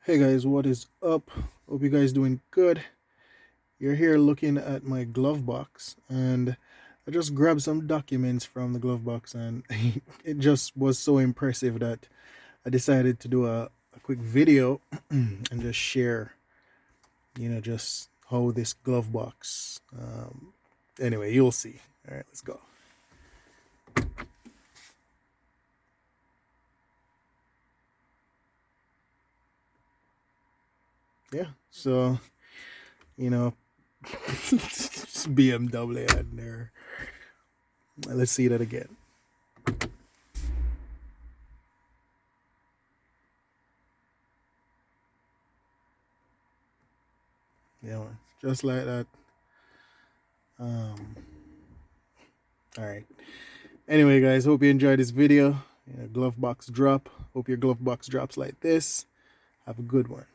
Hey guys, what is up? Hope you guys doing good. You're here looking at my glove box, and I just grabbed some documents from the glove box, and it just was so impressive that I decided to do a quick video and just share, just how this glove box. Anyway, you'll see. All right, let's go. Yeah, so you know, it's BMW in there. Let's see that again. Yeah, man. Just like that. Um, all right. Anyway, guys, hope you enjoyed this video. Glove box drop. Hope your glove box drops like this. Have a good one.